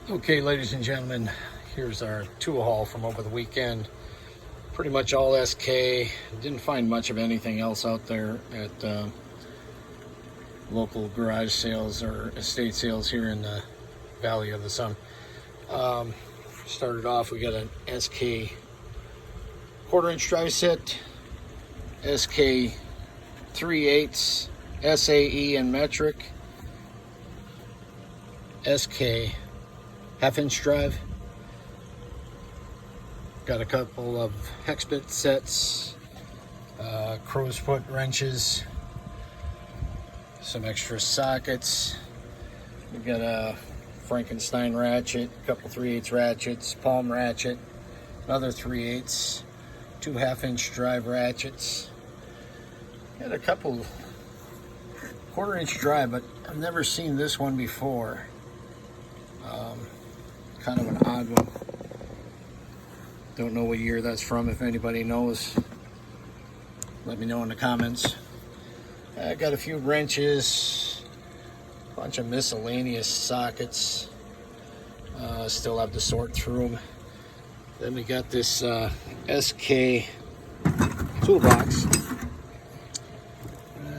Okay, ladies and gentlemen, here's our tool haul from over the weekend. Pretty much all SK. Didn't find much of anything else out there at local garage sales or estate sales here in the Valley of the Sun. Started off, we got an SK 1/4-inch drive set, SK 3/8 SAE and metric, SK 1/2-inch drive. Got a couple of hex bit sets, crow's foot wrenches, some extra sockets. We've got a Frankenstein ratchet, a couple 3/8 ratchets, palm ratchet, another 3/8, 2 1/2-inch drive ratchets. Got a couple 1/4-inch drive, but I've never seen this one before. Kind of an odd one. Don't know what year that's from. If anybody knows, let me know in the comments. I got a few wrenches, a bunch of miscellaneous sockets. Still have to sort through them. Then we got this SK toolbox.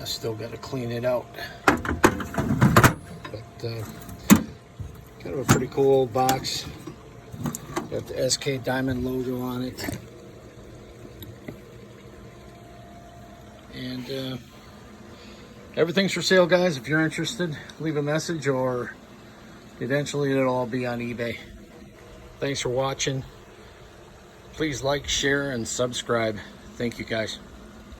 Still got to clean it out, but kind of a pretty cool old box. Got the SK Diamond logo on it. And everything's for sale, guys. If you're interested, leave a message, or eventually it'll all be on eBay. Thanks for watching. Please like, share, and subscribe. Thank you, guys.